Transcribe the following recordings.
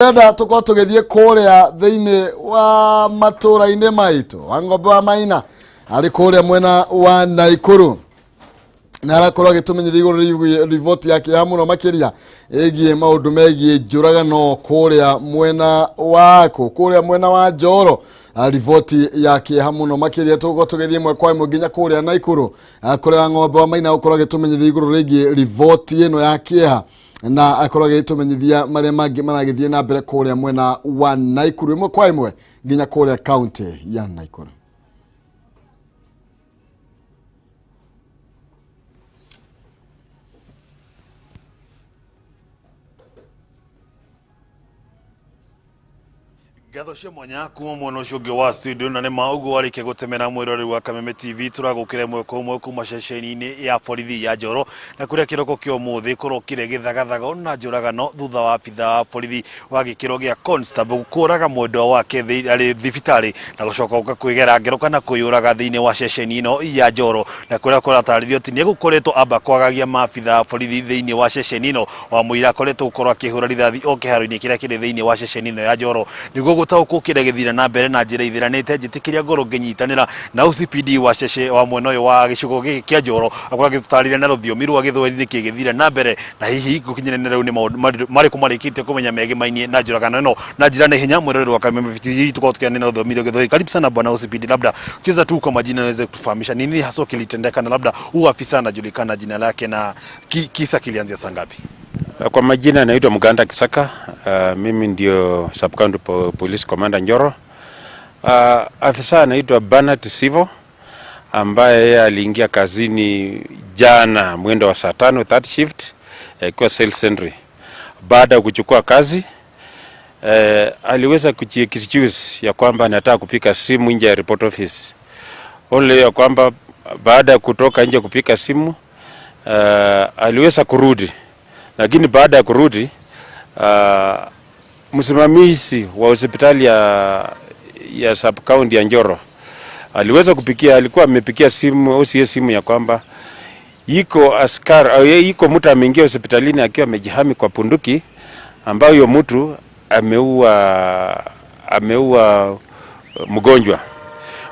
Enda tuko tugithie kuria thiini wa Matuura-Ini maitu wa ng'ombe wa Maina ari kuria mwena wa Naikuru na arakorwo agitumenyithia iguru rivoti yake ya muno makiria egie maundu megie njuragano kuria mwena wa Njoro. Rivoti yake hamuno makiria tuko tugithie mwe kwa imwe nginya kuria Naikuru kuria ng'ombe wa Maina ukorwo agitumenyithia iguru regie rivoti ino yake na akorwo agitumenyithia maria mangi maragithie na mbere kuria mwena wa Naikuru imwe kwa imwe nginya kuria county ya Naikuru. Gatho cia mwanya kuma mwena ucio ungi wa studio na ni maugo warike gutemera mwirori wa Kameme TV turagukire mwe kuma ceceni-ini ya borithi ya Njoro na kuria kiroko kio umuthi kurokire githagathago na njuragano thutha wa abitha wa borithi wa gikiro gia constable kuraga mwendwa wake ari thibitari na gucoka ukakwigera ngero kana kuyuraga thiini wa ceceni ino ya Njoro na kuria kurataririo ti ni gukoretwo amba kwagagia maabitha wa borithi thiini wa ceceni ino wa muira koretwo gukorwo akihura rithathi o kiharo-ini kiria kiri thiini wa ceceni ino ya Njoro niguo gutaukukire githira na mbere na njira ithiranite njitikiria ngoro nginyitanira na OCPD wa cece wa mwena uyu wa gicigo giki kia Njoro akora gitutarire na ruthiomi rwa githweri githira na mbere na hihi gukinyirana riu ni mari kumarikite kumenya mege mainie na njuragano no na njira na hinya mwirori wa Kameme TV tuko tukiana na ruthiomi rwa githweri. Karibu sana bwana OCPD, labda ukiweza tu kwa majina naweza kutufahamisha nini hasa kilitendeka na labda huyu afisa anajulikana jina lake na kisa kilianzia saa ngapi? Kwa majina naitwa Muganda Kisaka, mimi ndio Sub County Police Commander Njoro. Afisa anaitwa Bernard Sivo ambaye yeye aliingia kazini jana mwendo wa saa 5 third shift kwa sales entry. Baada ya kuchukua kazi aliweza kujiexcuse ya kwamba anataka kupika simu nje ya report office. Only ya kwamba baada ya kutoka nje kupika simu aliweza kurudi. Lakini baada ya kurudi msimamizi wa hospitali ya sub county ya Njoro aliweza kupikia, alikuwa amepikia simu au simu ya kwamba iko askari au iko mtu ameingia hospitalini akiwa amejihami kwa punduki ambayo huyo mtu ameua mgonjwa.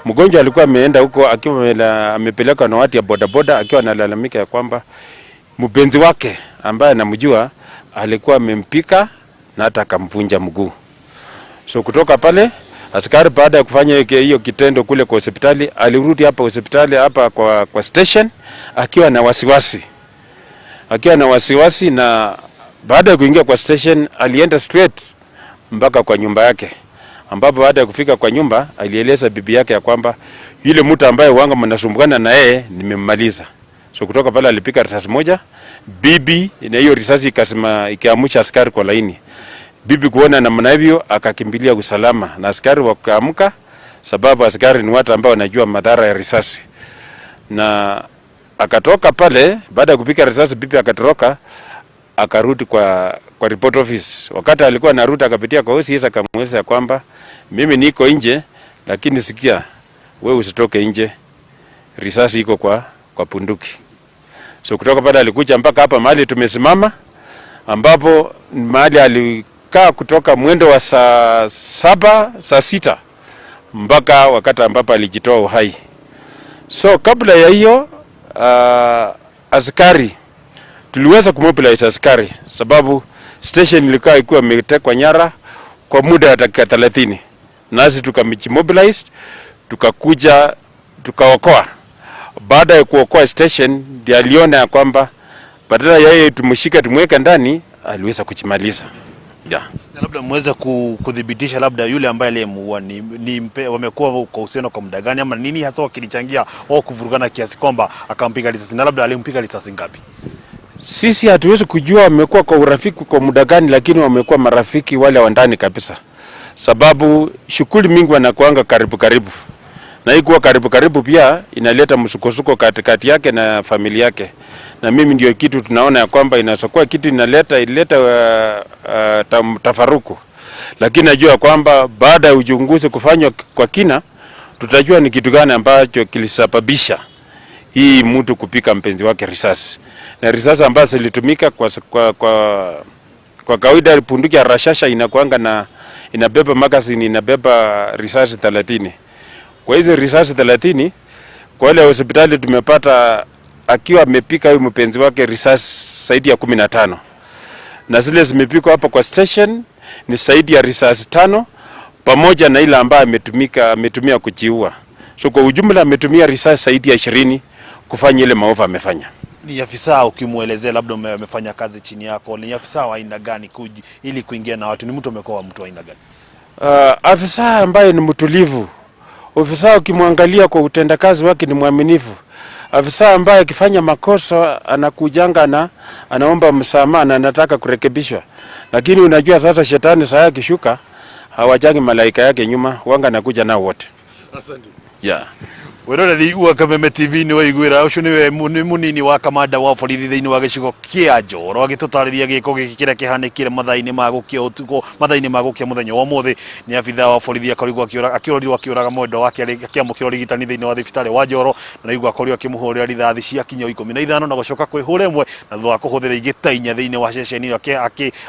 Mgonjwa alikuwa ameenda huko akiwa amepelekwa na watu ya bodaboda akiwa analalamika ya kwamba mpenzi wake ambaye anamjua alikuwa amempika na hata akamvunja mguu. So kutoka pale askari baada ya kufanya hiyo kitendo kule kwa hospitali alirudi hapa hospitali hapa kwa station akiwa na wasiwasi, na baada ya kuingia kwa station alienda straight mpaka kwa nyumba yake, ambapo baada ya kufika kwa nyumba alieleza bibi yake ya kwamba yule mtu ambaye wanga mnasumbukana na yeye nimemmaliza. So kutoka pale alipika risasi moja, bibi na hiyo risasi ikaamsha askari kwa laini. Bibi kuona namna hivyo akakimbilia usalama na askari wakaamka, sababu askari ni watu ambao wanajua madhara ya risasi. Na akatoka pale baada ya kupika risasi, bibi akatoroka akarudi kwa report office. Wakati alikuwa anarudi akapitia kwa OCS akamweleza kwamba mimi niko nje, lakini sikia wewe usitoke nje, risasi iko kwa punduki. So kutoka pale alikuja mpaka hapa mahali tumesimama, ambapo mahali alikaa kutoka mwendo wa saa 6 mpaka wakati ambapo alijitoa uhai. So kabla ya hiyo askari tuliweza kumobilize askari, sababu station ilikuwa imetekwa nyara kwa muda wa dakika 30. Nasi tukamimobilize, tukakuja tukaokoa. Baada ya kuokoa station ndiye aliona ya kwamba badala ya yeye tumshike tumweke ndani aliweza kujimaliza. Na labda mweza kudhibitisha labda yule ambaye aliyemuua wamekuwa kwa uhusiano kwa muda gani ama nini hasa kilichangia au kuvurugana kiasi kwamba akampiga risasi, na labda alimpiga risasi ngapi? Sisi hatuwezi kujua wamekuwa kwa urafiki kwa muda gani, lakini wamekuwa marafiki wale wa ndani kabisa, sababu shughuli mingi wanakuanga karibu. Na hii kuwa karibu pia inaleta msukosuko katikati yake na familia yake. Na mimi ndio kitu tunaona ya kwamba inasokuwa kitu ileta tafaruku. Lakini najua kwamba baada ya uchunguzi kufanywa kwa kina tutajua ni kitu gani ambacho kilisababisha hii mtu kupika mpenzi wake risasi. Na risasi ambazo zilitumika Kwa kawaida bunduki ya rashasha inabeba magazine, inabeba risasi 30. Kwa hizo risasi 30, kwa ile hospitali tumepata akiwa amepika huyu mpenzi wake risasi zaidi ya 15. Na zile zimepikwa hapa kwa station ni zaidi ya risasi 5 pamoja na ile ambayo ametumia kujiua. So kwa ujumla ametumia risasi zaidi ya 20 kufanya ile maovu amefanya. Ni afisa ukimuelezea labda amefanya kazi chini yako, ni afisa wa aina gani ili kuingia na watu, ni mtu amekuwa mtu wa aina gani? Afisa ambaye ni mtulivu. Afisa ukimwangalia kwa utendakazi wake ni mwaminifu. Afisa ambaye akifanya makosa anakujanga na anaomba msamaha na anataka kurekebishwa. Lakini unajua sasa shetani saa akishuka hawajangi malaika yake nyuma, wanga nakuja nao wote. Asante. Yeah. Weroreri wa Kameme TV ni waiguira ucio niwe munini wa kamanda wa borithi thiini wa gicigo kia Njoro agitutariria giko giki kiria kihanikire mathaini ma gukia utuko mathaini ma gukia muthenya wa muthi ni abitha wa borithi akorigwo akiuraga mwendo wake akiamukira rigitani thiini wa thibitari wa Njoro na igwa akorigwo akimuhurira rithathi cia kinya 15 na gucoka kwihura imwe na thutha kuhuthira igitainya thiini wa ceceni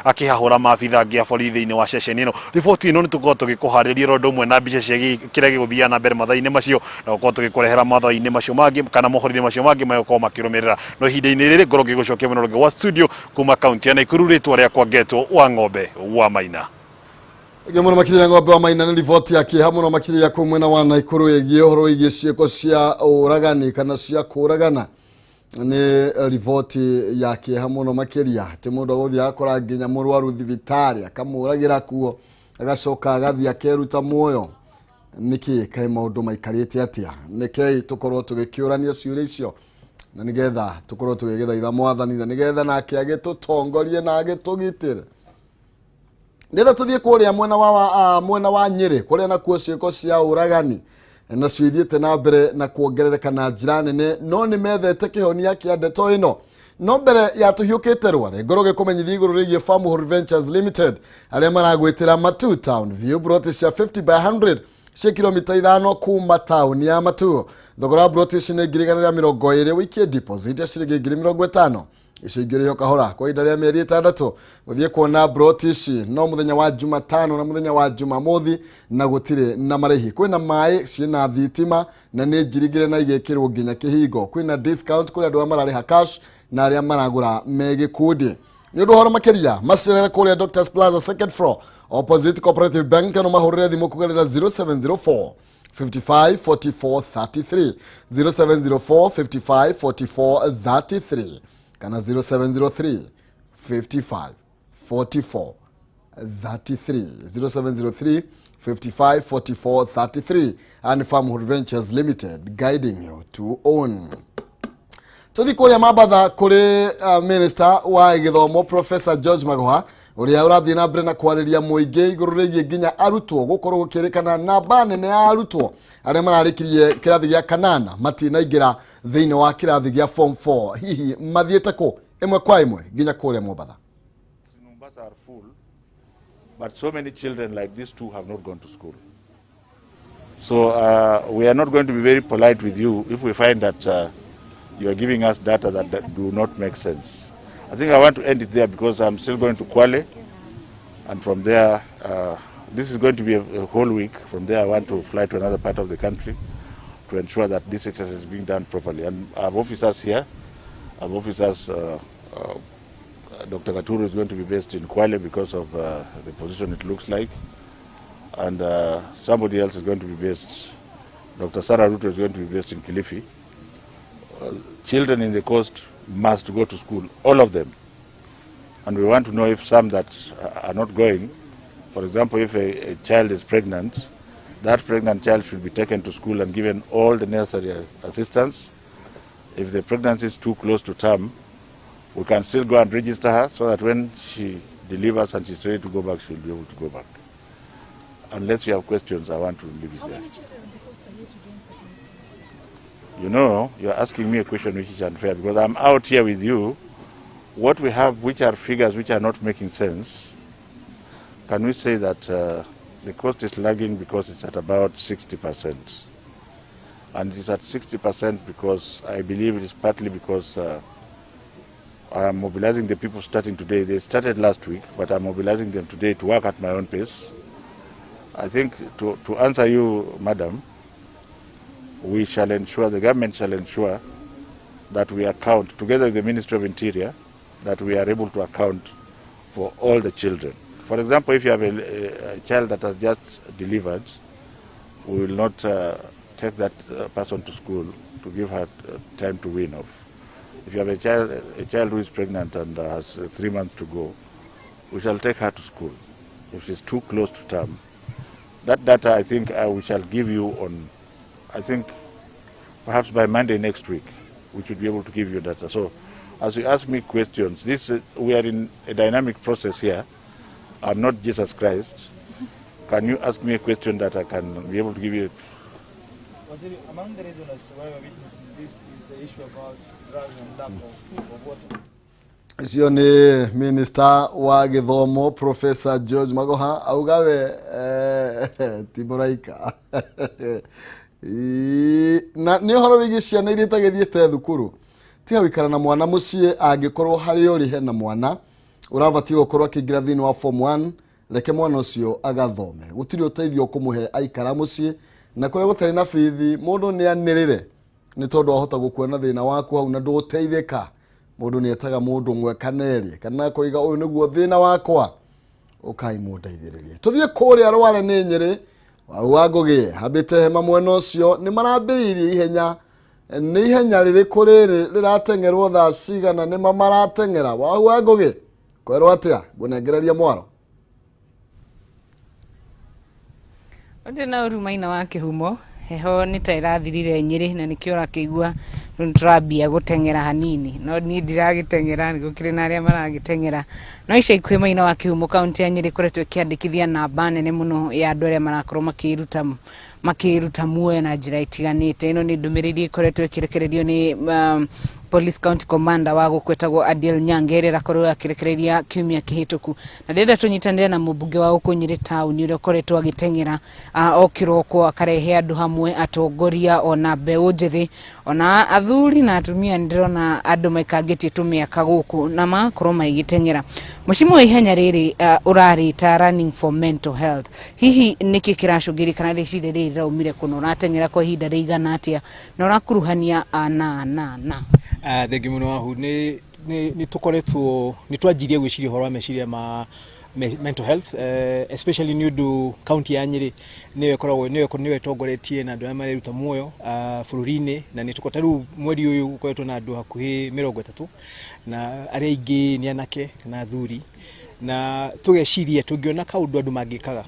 akihahura maabitha ngia borithi thiini wa ceceni ino. Riboti ino ni tukorwo tugikuhariria rondo mwe na mbica cia kiria giguthia na mbere mathaini macio na gukorwo kurehera mathaini macio mangi kana mohorire macio mangi mayoko makirumirira no ihinda-ini riri ngoro gigucokia mwena wa studio kuma kaunti ya Nakuru ritwa riakwa Geto wa Ng'ombe wa Maina. Muno makiri Ng'ombe wa Maina ni riboti yake hamwe na makiri ya kumwena wa Nakuru yegie horo igie cieko cia uragani kana cia kuragana ni riboti yake hamwe na makiri ati mundu guthia akora nginya murwaru thibitari akamuragira kuo agacoka agathia keruta muoyo. Niki kai maundu maikarite atia niki tukorwo tugikiurania ciuria icio na nigetha tukorwo tugigithaitha mwathani na nigetha nake agitutongorie na agitugitire. Ndira tuthie kuria mwena wa Nyeri kuria nakuo ciiko cia uragani na ciithiite na mbere na kuongerereka na njira nene no ni methete kihonia kia ndeto ino no mbere ya tuhiukite rware ngoro gikumenyithia iguru rigie Farm Ventures Limited aria maragwitira Matu Town view broti cia 50 by 100 cia kilomita 5 kuma town ya Matu. Thogora broti cia 120 wikie deposit ya ciringi 50 icio ingire kahora kwa ihinda ria mieri 6 guthie kuona broti ici no muthenya wa Jumatano na muthenya wa Jumamothi na gutire na marehi kwina mai ciina thitima na ni njirigire na igekirwo nginya kihingo kwina discount kuri andu amarariha cash na aria maragura megikundi ni undu horo makiria macerere kuria Doctors Plaza second floor opposite Cooperative Bank no mahurire thimu kugerera 0704 55 44 33 0704 55 44 33 kana 0703 55 44 33 0703 55 44 33 and Farm Ventures Limited guiding you to own. Tuthi kuria mabatha kuri Minister wa Githomo Professor George Magoha uria urathie na mbere na kwariria muingi iguru rigie nginya arutwo gukorwo gukirikana namba nene ya arutwo aria mararikirie kirathi gia kanana matinaingira thiini wa kirathi gia form 4 hihi mathiete ku imwe kwa imwe nginya kuria Mombasa. Mombasa are full, but so many children like these two have not gone to school. So we are not going to be very polite with you if we find that you are giving us data that do not make sense. I think I want to end it there because I'm still going to Kwale, and from there, this is going to be a whole week. From there, I want to fly to another part of the country to ensure that this exercise is being done properly. And I have officers here. I have officers, Dr. Katuru is going to be based in Kwale because of the position it looks like. And somebody else is going to be based, Dr. Sarah Ruto is going to be based in Kilifi. Children in the coast must go to school, all of them. And we want to know if some that are not going, for example, if a child is pregnant, that pregnant child should be taken to school and given all the necessary assistance. If the pregnancy is too close to term, we can still go and register her so that when she delivers and she's ready to go back, she'll be able to go back. Unless you have questions, I want to leave it there. How many children on the coast are yet to join secondary? You know, you're asking me a question which is unfair because I'm out here with you. What we have, which are figures which are not making sense, can we say that the cost is lagging because it's at about 60%? And it is at 60% because I believe it is partly because I'm mobilizing the people starting today. They started last week, but I'm mobilizing them today to work at my own pace. I think to answer you, madam, we shall ensure, the government shall ensure that we account, together with the Ministry of Interior, that we are able to account for all the children. For example, if you have a child that has just delivered, we will not take that person to school to give her time to wean off. If you have a child who is pregnant and has 3 months to go, we shall take her to school. If she's too close to term, that data I think we shall give you on, I think perhaps by Monday next week, we should be able to give you data. So as you ask me questions, we are in a dynamic process here. I'm not Jesus Christ. Can you ask me a question that I can be able to give you? Among the reasons as to why we're witnessing this is the issue about drugs and lack of water. Icio ni Minister wa Githomo Professor George Magoha augawe Timoraika na ni horo wigi ciana iria itagithiete thukuru tiga wikara na mwana mucie angikorwo hari uri he na mwana uravati gukorwo akigira thini wa form 1 reke mwana ucio agathome gutiri uteithio kumuhe aikara mucie na kure gutari na fithi mundu ni anirire ni tondu ahota gukwena thina waku hau na nduteithika mundu ni etaga mundu mwe kaneri kana koiga uyu niguo thina wakwa ukai mundeithiririe tuthie kuri arware ni Nyeri wagoge habite hema mwena ucio ni marambiririe ihenya ririku riri riratengerwo thaa cigana ni maratengera wagoge kwerwo atia gunengereria mwaro Ndina urumaina wa kihumo heho nitairathirire Nyeri na nikiora kigua nturabia gutengera hanini no ni ndiragitengera ngukire na aria maragitengera no ica ikwe maina wa kihumo county ya Nyeri koretwe kiandikithia namba nene muno ya andu aria marakorwo makiruta muoyo na njira itiganite ino ni ndumiriri ikoretwe kirekererio ni Police County Commander wa gukwetagwo Adil Nyangere rakorwo akirekereria kiumia kihituku na ndenda tunyitanire na mubunge wa uko Nyeri town uri koretwo agitengera okiroko akarehe andu hamwe atongoria ona mbeu njithi ona athuri na atumia ndirona andu maikangitie tumiaka guku na makorwo maigitengera mushimo wa ihenya riri urarita running for mental health hihi niki kiracungiri kana ricire riri raumire kuno ratengera kwa ihinda rigana atia na urakuruhania na thegi muno ahu ni tukoretwo ni twajirie gwiciria horo meciria ma mental health especially new county ya Nyeri niwe tongoretie na andu mareruta muoyo bururi-ini na ni tukotaru mweri uyu ukoretwo na andu hakuhi 30 na aria ingi ni anake na athuri na tugeciria tungiona kaundu andu mangikaga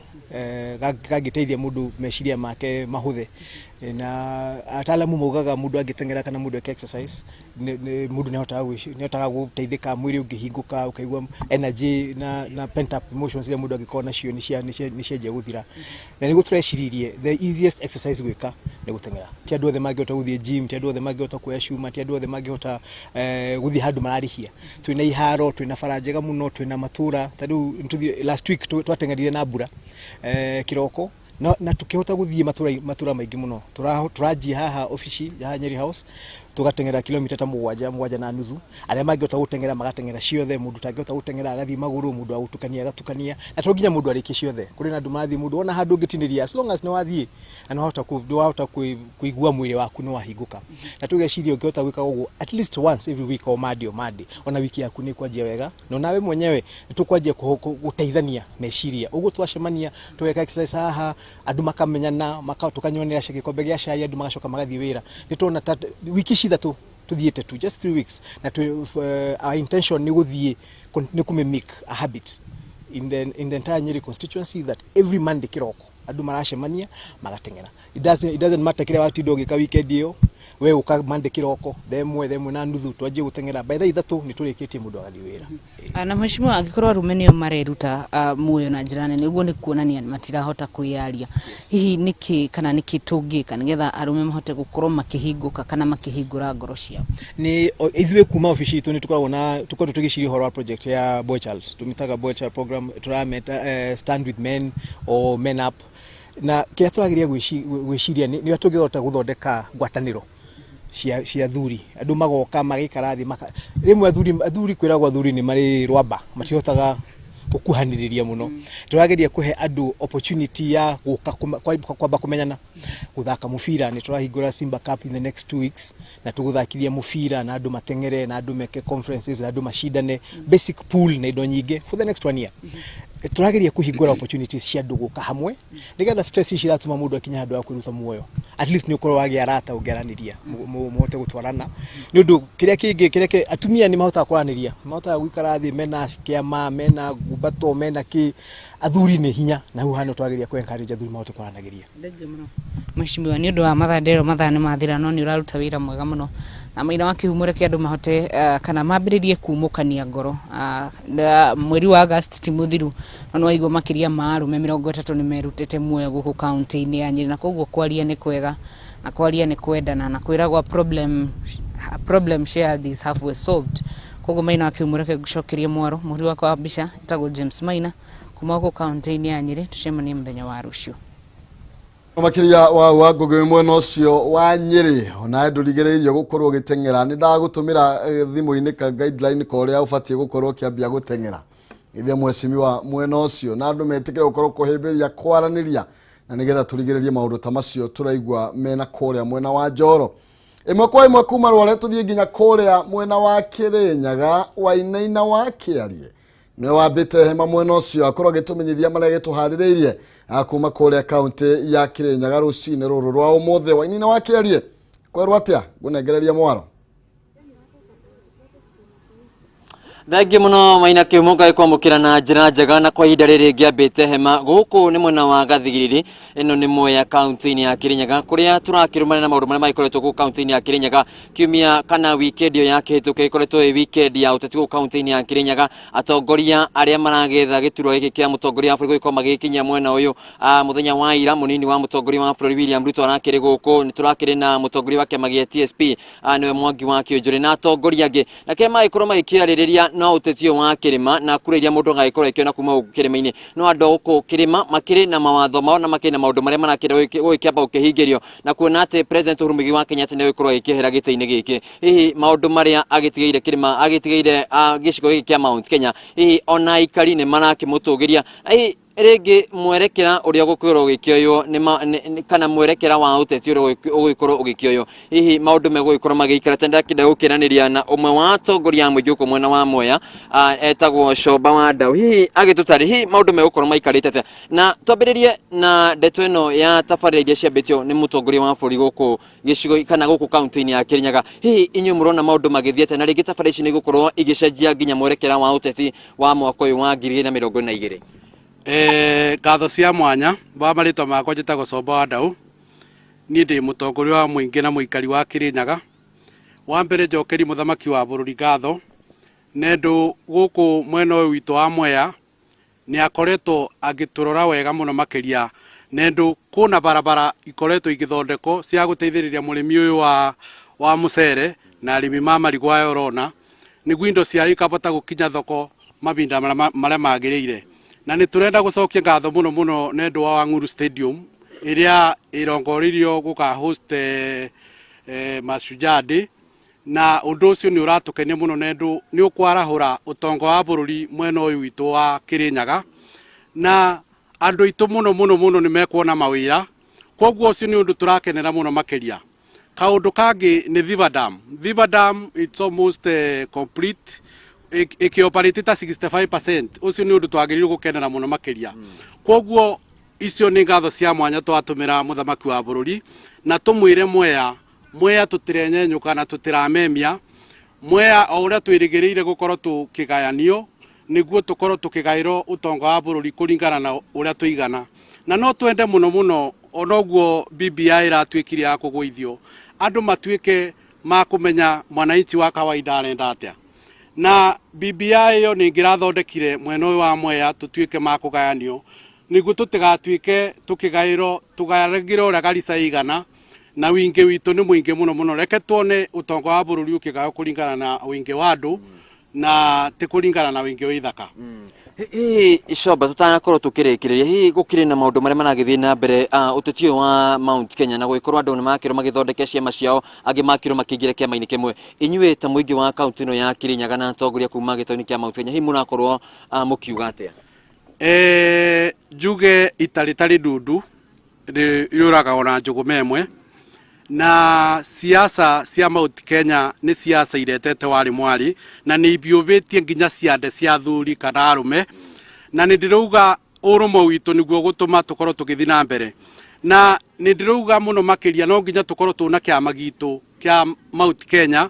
gagiteithia mundu meciria make mahuthe na ataalamu mugaga mundu agitengera kana mundu exercise mundu nehotaga guteithika mwiri ungihinguka ukaigua energy na pent up emotions ile mundu agikona cio ni cia guthira na nigu turecirie the easiest exercise gwika ni gutengera ti andu othe mangihota guthie gym ti andu othe mangihota kuoya cuma ti andu othe mangihota guthie handu mararihia twina iharo twina farajega muno twina matura tadu last week twatengerire na mbura kiroko na tukihota guthie matura maingi muno turaji haha ofisi ya Nyeri House tugatengera kilomita ta 7 na nuthu aria mangihota gutengera magatengera ciothe mundu tangihota gutengera agathi maguru mundu agutukania na tunginya mundu ariki ciothe kuri na andu mathi mundu ona handu ngitiniria as long as no wathie na no hota kuigua mwiri waku no wahinguka na tugeciria ungihota gwika uguo at least once every week o madi ona wiki yaku ni kwanjia wega no nawe mwenyewe tukwanjia guteithania meciria uguo twacemania tuweka exercise haha andu makamenyana tukanyonera gikombe gia cai andu magacoka magathie wira nitona wiki cithatu tuthiete tu just 3 weeks na our intention ni guthie ni kumemake a habit in the entire Nyeri constituency that every Monday kiroko andu maracemania magatengera it doesn't matter kile watindo gika weekend iyo we uka Monday kiroko themwe na nuthu twanjie gutengera by the 3 ni turikitie mundu agathi wira na mheshimiwa agikorwo arumenio mareruta muoyo na njirane niguo ni kuonania matirahota kuyaria hihi niki kana niki tungika nigetha arume mahote gukorwo makihinguka kana makihingura ngoro ciao ni ithuĩ kuma ofisi itu ni tukorwo tugiciria horo wa project ya boy child tumitaga boy child program turameta stand with men or men up na kia turagiria gwiciria ni atungihota guthondeka ngwataniro cia thuri andu magoka magikara thi rimwe athuri kwiragwo athuri ni mari rwamba matihotaga gukuhaniriria muno turageria kuhe andu opportunity ya guka kwamba kumenyana guthaka mufira ni turahingura Simba Cup in the next 2 weeks na tuguthakithia mufira na andu matengere na andu meke conferences na andu mashidane basic pool na indo nyinge for the next 1 year turageria kuhingura opportunities cia andu guka hamwe nigetha stress ciratuma mundu akinya handu ya kwiruta muoyo at least ni ukorwo wagi arata ungeraniria muhote gutwarana ni undu kiria atumia ni mahota kwaraniria mahota gwikara thi mena kiama mena gubato mena ki athuri ni hinya na hu hano twageria ku encourage athuri mahote kwaranagiria mheshimiwa ni undu wa mathandero mathane mathira no ni uraruta wira mwega muno na maina wa kihumure kia andu mahote kana mambiririe kumukania ngoro mweri wa August ti muthiru no waigwa makiria maarume 30 ni merutete muoyo guku county ini ya Nyeri na koguo kwaria ni kwega na kwaria ni kwendana na kwiragwa problem shared is halfway solved koguo maina wa kihumure kia gucokeria mwaro muri wa kwa bisha itago James Maina kuma guku county ini ya Nyeri tucemanie muthenya wa rucio makiria wa gogo mwena ucio wa Nyeri ona ndurigereirio gukorwo gitengera ni ndagutumira thimu-ini ka guideline ko ria ubatie gukorwo kiambia gutengera ithe mweshimiwa mwena ucio na andu metikire gukorwo kuhimbiria kwaraniria na nigetha turigererie maundu ta macio turaigwa mena korea mwena wa Njoro imwe kwa imwe kuma rware tuthie nginya korea mwena wa Kirinyaga Wainaina wa Kiarie ni wambite hema mwena ucio akorwo gitumenyithia maria gituhaririirie akuma korea county ya Kirinyaga rucine ruru rwa umuthe Wainaina wa Kiarie kwerwo atia gunengereria mwaro Thangi muno Maina kimuga kwamukira na njira njega na kwa ihinda riri ngiambite hema guku ni mwena wa Gathigiriri ino ni Mwea county ya Kirinyaga kuria turakirumana na maundu maria maikoretwo ku county ya Kirinyaga kiumia kana weekend ya kihituke ikoretwo i weekend ya uteti ku county ya Kirinyaga atongoria aria maragetha gituro giki kia mutongoria wa bũrũri giko magikinya mwena uyu muthenya wa ira munini wa mutongoria wa bũrũri William Ruto arakiri guku ni turakiri na mutongoria wa kiama gia TSP niwe Mwangi wa Kĩonjũrĩ na atongoria angi na kema ikorwo magikiarĩrĩria no utetio wa kirima na kureria mundu ngaikorwo ikiona kuma kirima-ini no andu uku kirima makiri na mawatho mao na makiri na maundu maria marakira gukiamba ukihingirio na kuona ati president Uhuru Muigai wa Kenyatta ni gukorwo ikihera gite-ini giki hihi maundu maria agitigeire kirima agitigeire gicigo giki kia Mount Kenya hihi ona ikari ni marakimutugiria hihi rege mwerekera uria gukorwo gikioyo ni kana mwerekera wa uteti uria ugikorwo ugikioyo hihi maundu megugikorwo magiikara tenda kida gukiraniria na umwe wa atongoria muingi uko mwena wa Mwea etagwo Shoba wa Ndau hihi agitutari hihi maundu megukorwo maikarite na twambiririe na ndeto ino ya tabarĩra iria ciambĩtio ni mutongoria wa bũrũri guku gicigo kana guku county ya Kirinyaga hihi inyu murona maundu magithiete na rigi tabarĩra ici ni gukorwo igicenjia nginya mwerekera wa uteti wa mwaka uyu wa 2022 ngatho cia mwanya ba marĩtwa makwa njĩtagwo Shoba wa Ndau niĩ ndĩ mũtongoria wa mũingĩ na mũikari wa Kirinyaga wa mbere njokeri mũthamaki wa bũrũri ngatho nendũ gũkũ mwena ũyũ witũ wa Mwea nĩ akoretwo agĩtũrora wega mũno makĩria nendũ kuna barabara ikoretwo igĩthondekwo cia gũteithĩrĩria mũrĩmi ũyũ wa mũcere na arĩmi ma marigũ aya ũrona nĩguo indo ciao ikahota gũkinya thoko mabinda marĩa magĩrĩire na nĩ turenda gucokia ngatho muno muno nendo wa Ng'uru Stadium iria irongoririo guka host Mashujaa Day na undu ucio ni uratukenia muno nendo ni ukwarahura utongo wa bũrũri mwena uyu witu wa Kirinyaga na andu itu muno ni mekuona mawira koguo ucio ni undu turakenera muno makiria kaundu kangi ni Thiva Dam it's almost complete ikioperate ta 65% ucio ni undu twagiririo gukenera muno makiria koguo icio ni ngatho cia mwanya twatumira muthamaki wa bũrũri na tumwire Mwea tutirenyenyuka na tutiramemia Mwea o uria twirigiriire gukorwo tukigayanio niguo tukorwo tukigairwo utongo wa bũrũri kuringana na uria tuigana na no twende muno onoguo BBI iratwikire ya kugwithio andu matuike ma kumenya mwananchi wa kawaida arenda atia na BBI yo ni ngirathondekire mwena uyu wa Mwea tutuike ma kugayanio niguo tutigatuike tukigairo tugaragire uria Garissa igana na wingi witu ni muingi muno reke tuone utongo wa bũrũri ukigayo kuringana na wingi wa andu na ti kuringana na wingi wa ithaka Icoba tutanakorwo tukirekereria hihi gukire na maundu maria maragithie na mbere utetio wa Mount Kenya na gwikorwo andu ni makirwo magithondeke ciama ciao angi makirwo makingire kiama-ini kimwe inyuĩ ta muingi wa kaunti ino ya Kirinyaga na atongoria kuma gĩtau-inĩ kia Mount Kenya hihi murakorwo mukiuga atia? Njuge itari ndundu riuraga ona njugu memwe na siasa cia Mount Kenya ni siasa iretete wari mwari na ni ibiuvitie nginya ciande cia thuri kana arume na ni ndiruga urumo witu niguo gutuma tukorwo tugithi na mbere na ni ndiruga muno makiria no nginya tukorwo tuna kiama gitu kia Mount Kenya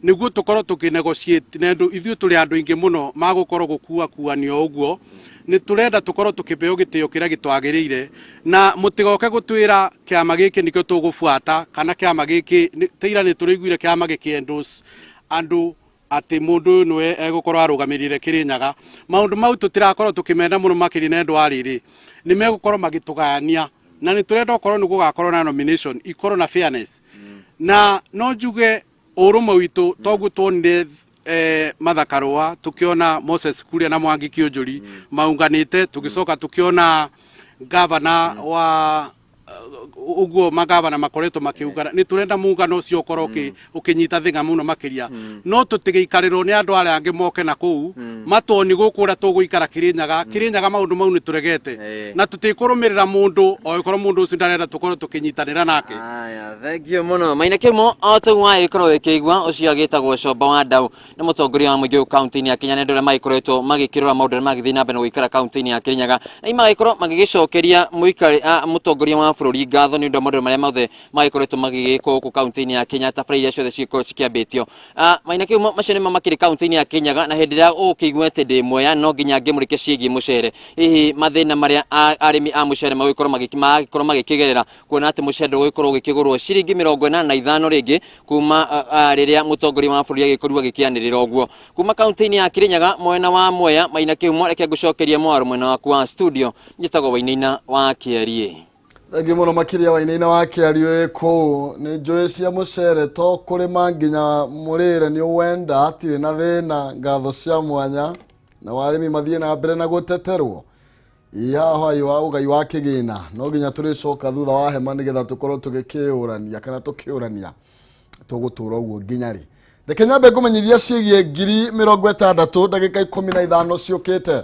niguo tukorwo tukinegotiate nendo ithuĩ turi andu ingi muno magukorwo gukuanio uguo ni turenda tukorwo tukibeo gitio kiria gitwagiriire na mutigoke gutwira kiama giki nikio tugufuata kana kiama giki teira ni turiguire kiama giki endorse andu ati mundu nwe egukorwo arugamirire Kirinyaga maundu mau tutirakorwo tukimenda muno makiri nendo ariri ni megukorwo magitugania na ni turenda gukorwo ni gugakorwo na nomination ikorwo na fairness na no njuge urumo witu togu tuonire Mathakarwa tukiona Moses Kuria na Mwangi Kĩũnjũri maunganite tugicoka tukiona governor wa uguo magavana makoretwo makiungana ni turenda muungano ucio ukorwo ukinyita thinga muno makiria no tutigiikarirwo ni andu aria angi moke na kuu matoni gukura tuguikara Kirinyaga maundu mau ni turegete na tutikurumirira mundu o ikorwo mundu ucio ndarenda tukorwo tukinyitanira nake. Aya thengio muno maina kimo otawa ikorwo ikigwa ucio agitagwo Coba wa Ndau na mutongoria wa muingi kaunti-ini ya Kenya ndore maikoretwo magikirora maundu magithi na mbere guikara kaunti-ini ya Kirinyaga na imagaikorwo magigicokeria muikari mutongoria wa bururi ngatho ni ndo maundu maria mothe magikoretwo magigikwo ku kaunti-ini ya Kenya ta iria ciothe cikorwo cikiambitio maina kimo macene mamakiri kaunti-ini ya Kirinyaga na hindi ria ukigwete ndi moya no nginya ngimurike ciigi mucere hihi mathina maria arimi a mucere magikorwo magikigerera kuona ati mucere ugikorwo ugikigurwo ciringi 45 ringi kuma riria mutongoria wa bururi agikorwo agikianirira uguo kuma kaunti-ini ya Kirinyaga mwena wa Mwea maina kimo reke ngucokeria mwaro mwena wa kwa studio njitagwo Wainaina wa Kiarie. Thangi muno makiria Wainaina wa Kiarie ko ni njoe cia mucere to kurima nginya murire ni wenda atire na thina ngatho cia mwanya na warimi mathie na mbere na guteterwo ihaho iwa ugai wa kigina no nginya turicoka thutha wa hema nigetha tukorwo tugikiurania kana tukiurania tugutura uguo nginya ri reke nyambe ngumenyithia cigie ngiri 60 ndagika 15 ciukite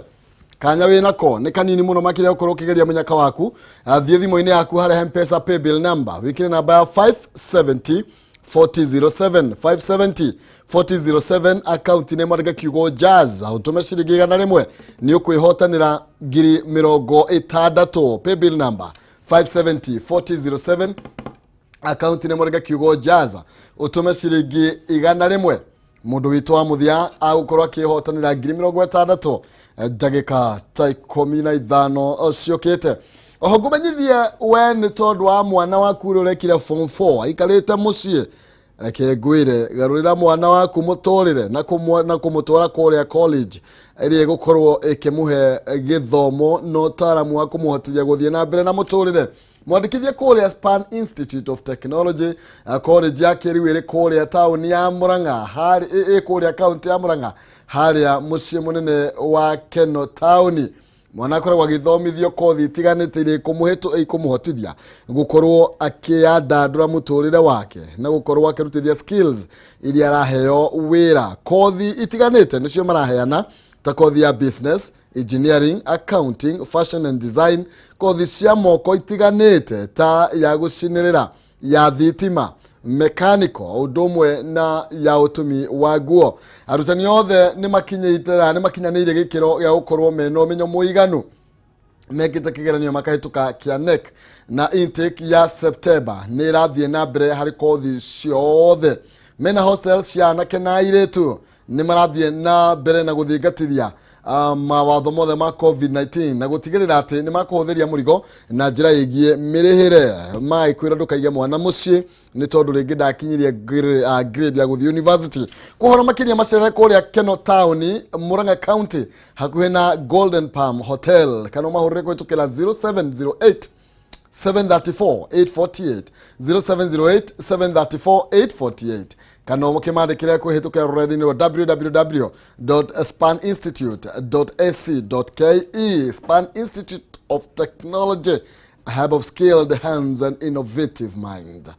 kanya winako ni kanini muno makiria ukorwo kigeria munyaka waku thie thimo-ini yaku hare M-Pesa paybill number wikire namba ya 570 4007 570 4007 account ni mwarega kiugo jazz utume ciringi 100 ni ukwihotanira ngiri 60 paybill number 570 4007 account ni mwarega kiugo jazz utume ciringi 100 mundu witu wa muthia agukorwo akihotanira ngiri 60 ndagika ta 15 ciukite oho ngumenyithie we ni tondu wa mwana waku urekire form 4 aikarite mucii reke ngwire garurira mwana waku mutorire na kumutwara kuria college iri gukorwo ikimuhe githomo no taramu wa kumuhotithia guthie na mbere na mutorire mwandikithie kuria Span Institute of Technology college ya Kiriwiri kuria town ya Murang'a hari kuria county ya Murang'a haria mucii munene wa Keno town mwana akoragwo agithomithio kothi itiganite iri kumuhotithia gukorwo akiandandura muturire wake na gukorwo akirutithia skills iria araheo wira kothi itiganite nicio maraheana ta kothi ya business, engineering, accounting, fashion and design, kothi cia moko itiganite ta ya gucinirira ya thitima mechanical udumwe na ya utumi wa guo arutani othe ni makinyanire gikiro ya ukorwo meno menyo muiganu mekite kigeranio makahituka kia NEC na intake ya September ni rathie na mbere hari kothi ciothe mena hostels cia anake na airetu ni marathie na mbere na guthingatithia mawatho mothe ma COVID-19 na gutigirira ati ni makuhuthiria murigo na njira yigie mirihire maikwira ndukaige mwana mucii ni tondu ringi ndakinyirie grade ya guthi university kuhora makiria macere kuria Keno town Murang'a county hakuhe na Golden Palm Hotel kana mahurire kwitukira 0708 734 848 0708 734 848 kana mukimandikira kuhitukira rurenda-ini rwa www.spaninstitute.ac.ke. Span Institute of Technology, a hub of skilled hands and innovative mind.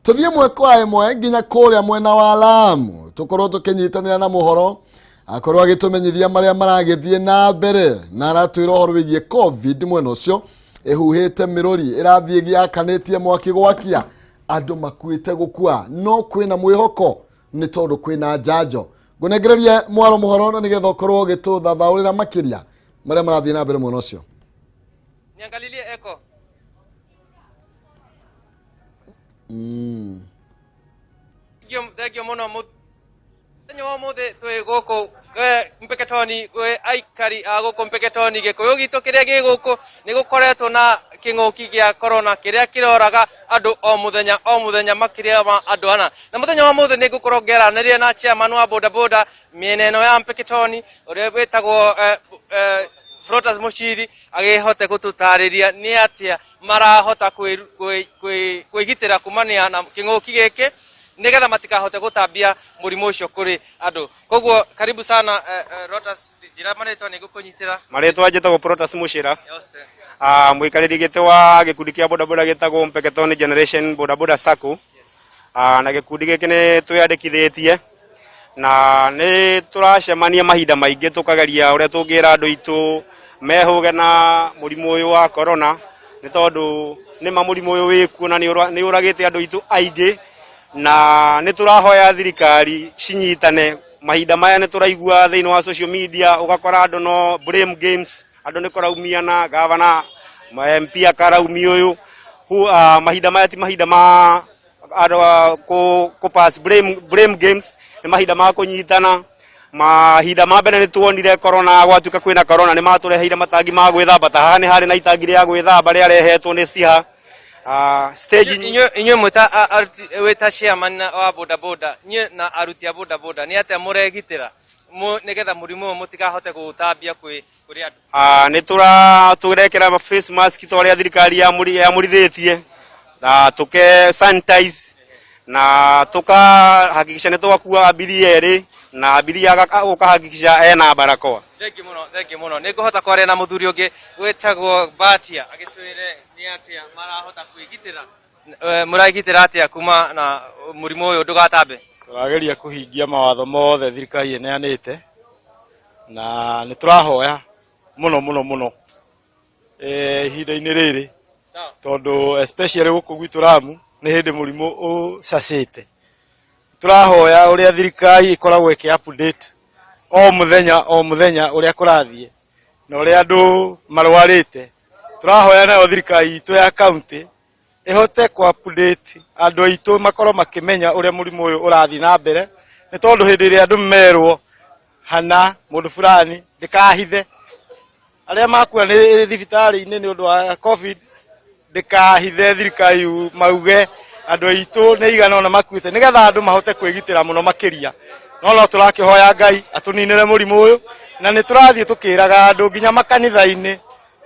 Tuthie mwekwa imwe nginya kuria mwena wa Lamu tukorwo tukinyitanira na muhoro akorwo agitumenyithia maria maragithie na mbere na aratwira uhoro wigie covid mwena ucio ehuhite mirori irathie giakanitie mwaki gwakia andu makuite gukua no kwina mwihoko ni tondu kwina njanjo. Ngunegererie mwaro muhoro na nigetha ukorwo gituthathaurira makiria maria marathie na mbere mwena ucio. Niangalilie eko. Thank you muno muthenya muthe twi guku Mpeketoni gwe aikari a guku Mpeketoni gikuyu gitu kiria gi guku ni gukoretwo na king'uki gia corona kiria kiroraga andu o muthenya makiria ma andu ana na muthenya wa muthe ni gukorwo ngeranĩria na chairman wa boda boda miena ĩno ya Mpeketoni uria witagwo Flotas Mushiri agihote gututariria ni atia marahota kwigitira kumania na king'uki giki nigetha matikahote gutambia murimu ucio kuri andu. Koguo karibu sana Rotas, jira maretwa ni gukunyitira. Maretwa njitagwo Flotas Mushira. Muikariri gite wa gikundi kia boda boda gitagwo Mpeketoni Generation Boda Boda Sacco. Na gikundi giki ni twiyandikithitie na ni turacemania mahinda maingi tukageria uria tungira andu itu mehuge na murimu uyu wa corona ni tondu ni murimu uyu wiku na ni uragite andu itu aingi na ni turahoya thirikari cinyitane mahinda maya ni turaigua thiini wa social media ugakora andu no blame games andu ni kuraumia na governor MP akaraumia uyu mahinda maya ti mahinda ma ko pass blame games ni mahinda ma kunyitana. Mahinda ma mbere ni tuonire corona gwatuka kwina corona ni matureheire matangi ma gwithamba ta haha ni hari na itangi ria gwithamba ria rehetwo ni siha stage inyo muta weta chairman wa boda boda nye na aruti ya boda boda ni atia muregitira nigetha murimu mutikahote gutambia kuri andu. Ni turekera face mask toria thirikari ya murithitie na tuke sanitize na tukahakikisha ni twakua abiria eri na abiria ukahakikisha ena barakoa. Thank you muno. Nikuhota kwaria na muthuri ungi wetagwo Batia agitwire ni atia marahota kwigitira muragitira atia kuma na murimu uyu ndugatambe. Turageria kuhingia mawatho mothe thirikari eneanite na ni turahoya muno ihinda-ini riri tondu especially guku gwitu Lamu ni hindi murimu ucacite. Turahoya uria thirikari ikoragwo iki update o muthenya uria kurathie na uria andu marwarite. Turahoya nayo thirikari itu ya county ihote ku update andu aitu makorwo makimenya uria murimu uyu urathie na mbere ni tondu hindi ria andu merwo hana mundu fulani ndikahithe aria makua ni thibitari-ini ni undu wa covid ndikahithe thirikari mauge andu aitu ni igana ona makuite nigetha andu mahote kwigitira muno makiria. No turakihoya Ngai atuninire murimu uyu na ni turathie tukiraga andu nginya makanitha-ini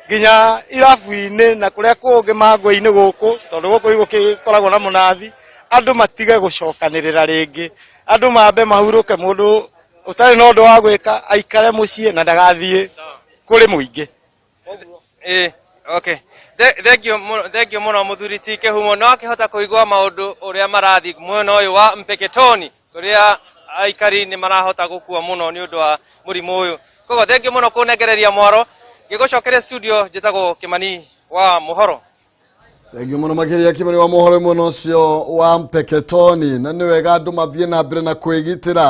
nginya irabu-ini na kuria kungi mangwe-ini guku tondu guku gukoragwo na munathi andu matige gucokanirira ringi andu mambe mahuruke mundu utari na undu wa gwika aikare mucii na ndagathie kuri muingi. Okay. Thank you muno muthuri ti Kihumo no akihota kuigwa maundu uria marathi mwena uyu wa Mpeketoni kuria aikari ni marahota gukua muno ni undu wa murimu uyu. Koguo thank you muno kunegereria mwaro gigucokeria studio njitagwo Kimani wa muhoro. Thank you muno makiria Kimani wa muhoro muno ucio wa Mpeketoni na ni wega andu mathie na mbere na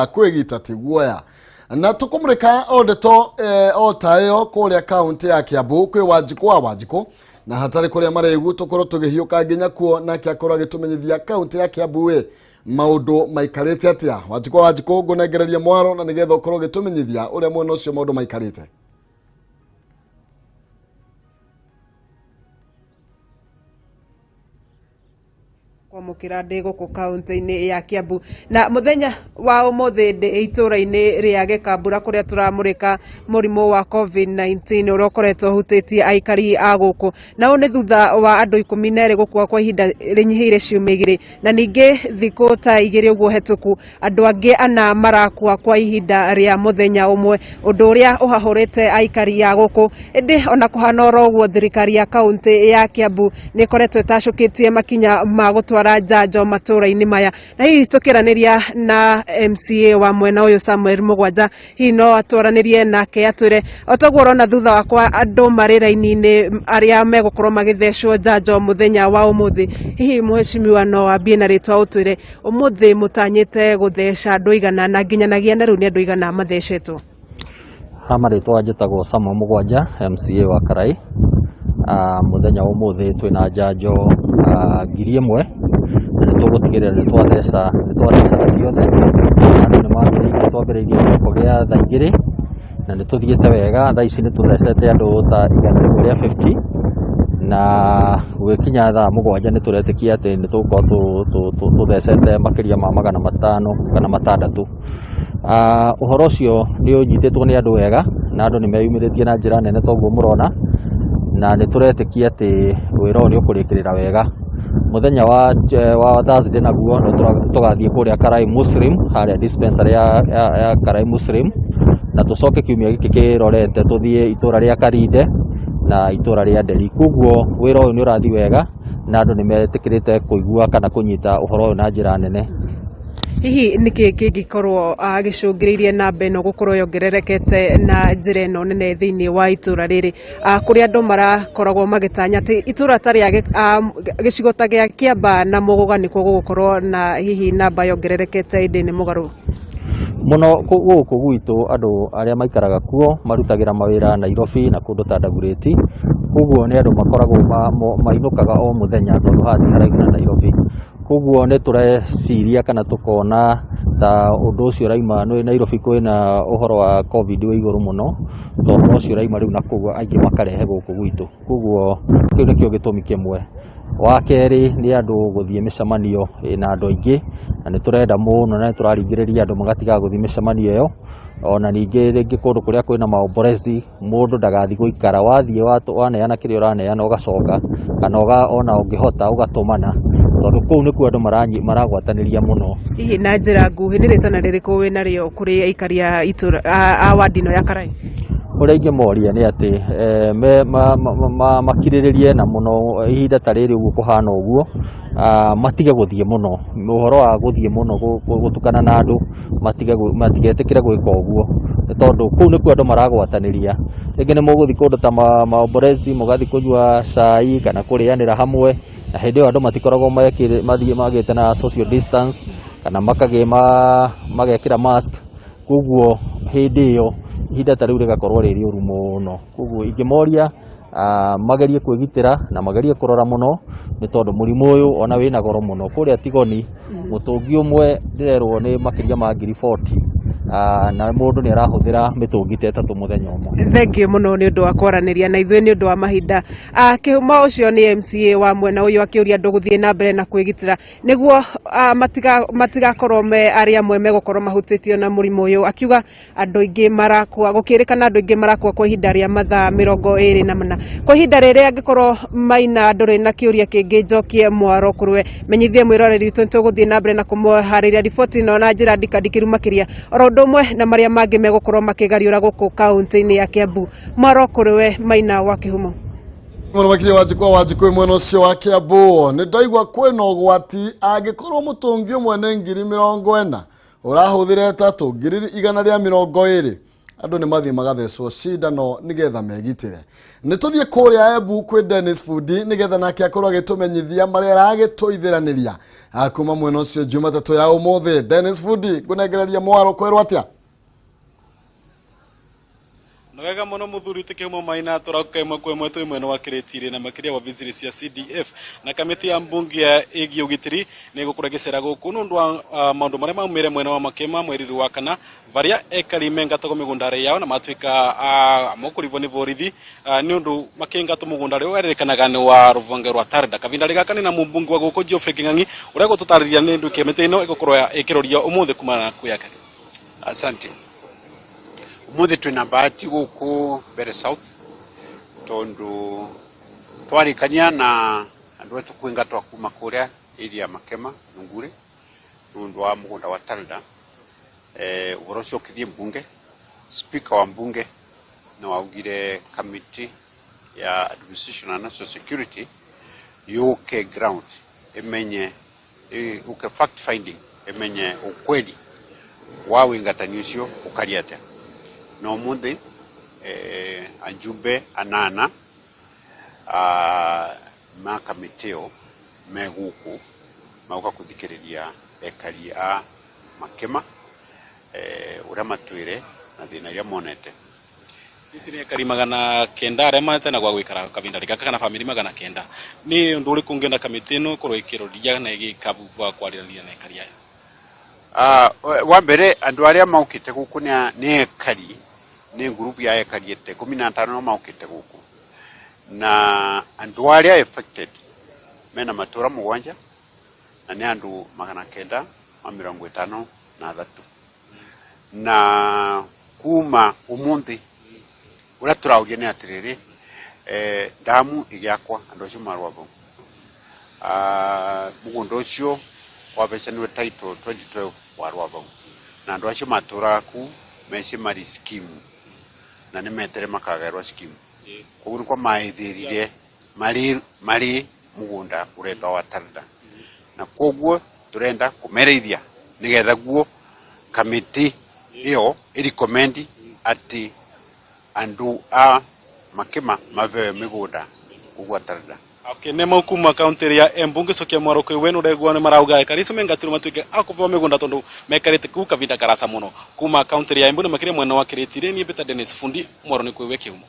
kwigita ti guoya na tukumurika odeto otayo kuria county ya Kiambu kwi Wanjiku na hatari kuria maregu tukorwo tugihiuka nginya kuo na kiakorwo agitumenyithia county ya Kiambu maundu maikarite atia. Wanjiku ngunegereria mwaro na nigetha ukorwo gitumenyithia uria mwena ucio maundu maikarite. kwamukira ndi guku kaunti-ini ya Kiambu na muthenya wa umuthi ndi itura-ini ria Gikambura kuria turamurika murimu wa COVID-19 uria ukoretwo hutitie aikari a guku na ni thutha wa andu 12 gukua kwa ihinda rinyihiire ciumia 2 na ningi thiku ta 2 uguo hetuku andu angi ana marakua kwa ihinda ria muthenya umwe undu uria uhahurite aikari a guku indi ona kuhana oro uguo thirikari ya kaunti ya Kiambu ni koretwo tacukitie makinya ma gutwara njanjo Matuura-Ini maya na hihi tukiraniria na MCA wa mwena uyu Samuel Mugwanja hihi no atwaranirie nake atwire otaguo rona thutha wakwa andu mari raini-ini aria megukorwo magithecwo njanjo muthenya wa umuthi hihi muheshimiwa no ambie na ritwa utwire umuthi mutanyite gutheca andu igana na nginyanagia na riu ni andu igana mathecetwo Hamarĩtwa njĩtagwo Samuel Mugwanja MCA wa Karai. Muthenya umuthi twina njanjo 1,000 na nĩtũgũtigĩrĩra nĩtwatheca ciothe andũ nĩmambĩrĩirie twambĩrĩirie kũgĩa thaa 2 na nĩtũthiĩte wega thaa ici nĩtũthecete andũ ta 150 na gũkinya thaa 7 nĩtũretĩkia atĩ nĩtũgũkorwo tũthecete makĩria ma 500 kana 600. Ũhoro ũcio nĩ ũnyitĩtwo nĩ andũ wega na andũ nĩmeyumĩrĩtie na njĩra nene toguo mũrona na nĩtũretĩkia atĩ wĩra ũyũ nĩũkũrĩkĩrĩra wega. Muthenya wa Thursday naguo tũgathiĩ kũrĩa Karai Muslim harĩa dispensary ya Karai Muslim na tũcoke kiumia gĩkĩ kĩrorete tũthiĩ itũra rĩa Karinde na itũra rĩa Nderi. Koguo wĩra ũyũ nĩ ũrathiĩ wega na andũ nĩmetĩkĩrĩte kũigua kana kũnyita ũhoro ũyũ na njĩra nene. Hihi niki kingikorwo agicungiriirie namba ino gukorwo yongererekete na njira ino nene thiini wa itura riri kuria andu marakoragwo magitanya ati itura taria gicigo ta gia Kiamba na Muguga nikuo gugukorwo na hihi namba yongererekete indi ni mugaru muno guku gwitu andu aria maikaraga kuo marutagira mawira Nairobi na kundu ta Dagoretti. Koguo ni andu makoragwo mainukaga o muthenya tondu hathi haraihu na Nairobi. Koguo nĩ tũreciria kana tukona ta undu ucio raima no Nairobi kwina uhoro wa covid wa iguru muno to uhoro ucio raima riu na koguo aingi makarehe guku gwitu. Koguo kiu nikio gitumi kimwe. Wa keri ni andu guthie micemanio na andu aingi na niturenda muno na turaringiriria andu magatiga guthie micemanio iyo ona ningi ringi kundu kuria kwina maomborezi mundu ndagathi guikara wathie waneana kiria uraneana ugacoka kana ona ungihota ugatumana tondu kuu nikuo andu maragwataniria muno. Hihi na njira nguhi ni ritana ririku wina rio kuri aikari a itura a wardino ya Karai uria ingimoria ni ati makiriririe na muno ihinda ta riri uguo kuhana uguo matige guthie muno uhoro wa guthie muno gutukana na andu matigetikire gwika uguo tondu kuu nikuo andu maragwataniria ringi ni muguthi kundu ta maomborezi mugathi kunyua cai kana kurianira hamwe na hindi iyo andu matikoragwo magite na social distance kana magekira mask. Koguo hindi iyo ihinda ta riu rigakorwo riri uru muno. Koguo ingimoria magerie kwigitira na magerie kurora muno ni tondu murimu uyu ona wina goro muno kuria Tigoni mutungi umwe ndirerwo ni makiria ma 40 na mundu ni arahuthira mitungi 3 muthenya umwe. Thengiũ muno ni undu wa kwaraniria na ithuĩ ni undu wa mahinda kihuma ucio ni MCA wa mwena uyu akiuria andu guthie na mbere na kwigitira niguo matigakorwo me aria amwe megukorwo mahutitio na murimu uyu akiuga andu aingi marakua gukirikana andu aingi marakua kwa ihinda ria mathaa 24 kwa ihinda rĩrĩa angikorwo maina nduri na kiuria kingi njokie mwaro kurwe menyithie mwiroreri witu tuguthie na mbere na kumuhariria riboti ino na njira ndikandikiru makiria oro undu umwe na maria mangi megukorwo makigariura guku kaunti-ini ya Kiambu mwaro kurwe maina wa kihumo muno makiri wajikwa mwena ucio wa Kiambu ni ndaigua kwina ugwati angikorwo mutungi umwe ni 40,000 urahuthire 3,120 andu ni mathie magathecwo cindano nigetha megitire ni tuthie kuria Embu kwi Dennis Fudi nigetha nake akorwo agitumenyithia maria aragituithiraniria akuma mwena ucio Jumatatu ya umuthi. Dennis Fudi kunengereria mwaro kwerwo atia Wega muno muthuri Kihumo Maina turakukaimwa kwa mwetu mwena wa Kiritiri na makiria wa viziri cia CDF na kamiti ya mbunge ya igi ugitiri ni gukuragicera guku nundu wa maundu maria maumire mwena wa Makema mweri wa kana varia ekari mengatago migundare yao na matuika mukurivwo ni borithi ni undu makingato mugundare werekanaga ni wa ruvonge rwa Tarda kavinda rigakani na mumbunge wa guku Geoffrey King'ang'i uria gututariria ni ndu kemete ino igukorwa ikiroria umuthi kumana kuyakari. Asante. Umuthi twina bahati guku Mbere South tondu twarikania na andu wetu kwingatwa kuma kuria area Makema Nungure nundu wa mugunda wa Tarda uhoro ucio ukithie mbunge speaker wa mbunge na waugire committee ya administration and national security yuke ground emenye uke fact finding emenye ukweli wa wingatani ucio ukariate no muthi ajumbe anana makamiteo meguku mauka kuthikiriria ekari a Makema uria matwire na thina iria monete. Isi ni ekari 900 aria matena gwa gwikara kavinda rigaka kana family 900 ni undu uri kungenda kamiti ino korwo ikiroria na igikabuvwa kwariraria na ekari aya. Wa mbere andu aria maukite guku ni ekari ni ngurubu ya ekari 15 no maukite guku na andu aria affected mena matura mugwanja na ni andu 953 na kuma umunthi ura turauria ni atiriri damu igiakwa andu acio marwabo mugundo ucio wabecaniwe title 2012 warwabo na andu acio maturaku meci mari scheme na ni metere makagerwa scheme koguo ni kwa maithirire mari mugunda urenda wa Tarda na koguo turenda kumereithia nigetha guo kamiti iyo recommend ati andu a Makema mavewe migunda kugwa Tarda. Okay, nema kuma county ya Embunge sokia mwaro kwe wenu regwa ne marauga ekari so mengaturu matuike akuva migunda tondu mekarite ku kavinda karasa muno kuma county ya Embunge makire mwena wa Kiritiri ni beta Dennis Fundi mwaro ni kwe Kihumo.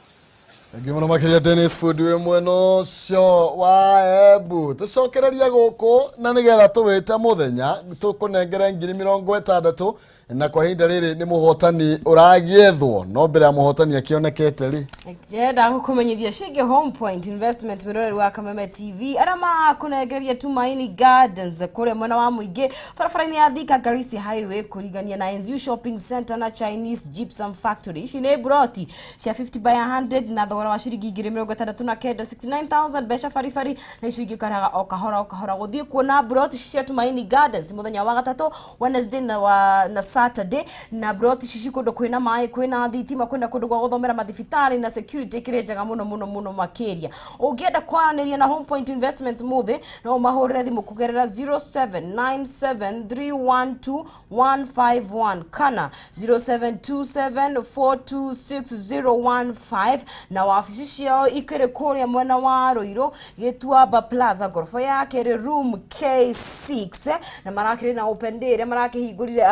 Ngimono makiria Dennis Fundi we mweno cio wa Embu tucokereria guku na nigetha tuwite muthenya tukunengera 60,000 na kwa hinda riri ni muhotani uragiethwo no mbere ya muhotani akionekete ri jenda gukumenyithia shige Home Point Investment mirori wa Kameme TV arama kunegeria Tumaini Gardens kule mwena wa muingi farafara-ini ya Thika Garissa Highway kurigania na NZU Shopping Center na Chinese Gypsum Factory ici ni broti cia 50 by 100 na thogora wa ciringi 69,000 besha farifari na icio ingikaraga o kahora guthie kuona broti cia Tumaini Gardens muthenya wa gatatu Wednesday na Saturday na broti cici kundu kwina mai kwina thitima kwenda kundu gwa guthomera mathibitari na security kirenjaga muno makiria ungienda kwaniria na Home Point Investment muthi no mahurire thimu kugerera 0797312151 kana 0727426015 na wafici ciao ikire kuria mwena wa Roiro Gituamba Plaza gorofa yake room K6 na marakire na open day marakihingurire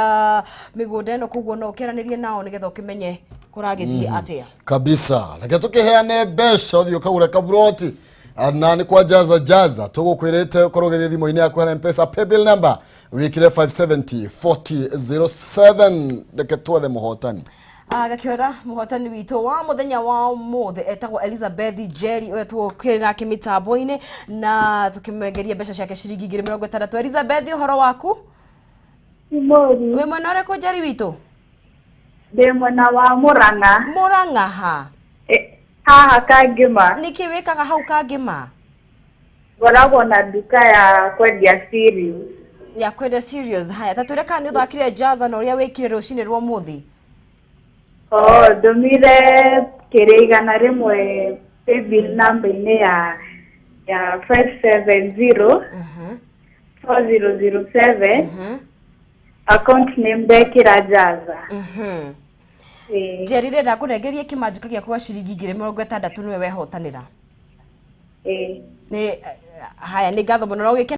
migunda ino kuguo no keranirie nao nigetha ukimenye kuragithie atia kabisa reke tukiheane besha uthio kagura kabroti na ni kwa jaza tugukwirite korogethia thimo-ini yaku na M-Pesa paybill number wikire 5704007 reke twethe muhotani gakiora muhotani wito wa muthenya wa muthe etagwo Elizabeth Jerry uria tukirina kimitambo-ini na tukimengeria besha ciake ciringi 60,000 Elizabeth uhoro waku Mori. We mwena ore ko Jerry wito? De mwena wa Murang'a ha. Haha Kangema. Niki wekaga hau Kangema? Ngoragwo na duka ya kwendia cereals. Ya kwendia cereals haya. Tatureka ni uthakire jaza na uria wekire rucini rwa muthi. Ndumire kirigana rimwe paybill number ine ya 570 4007 account name Bekira Jaza. Jerire ndakurengerie kimanjika gya kwa ciringi 60,000 niwe wehotanira. Ni haya ni ngatho muno no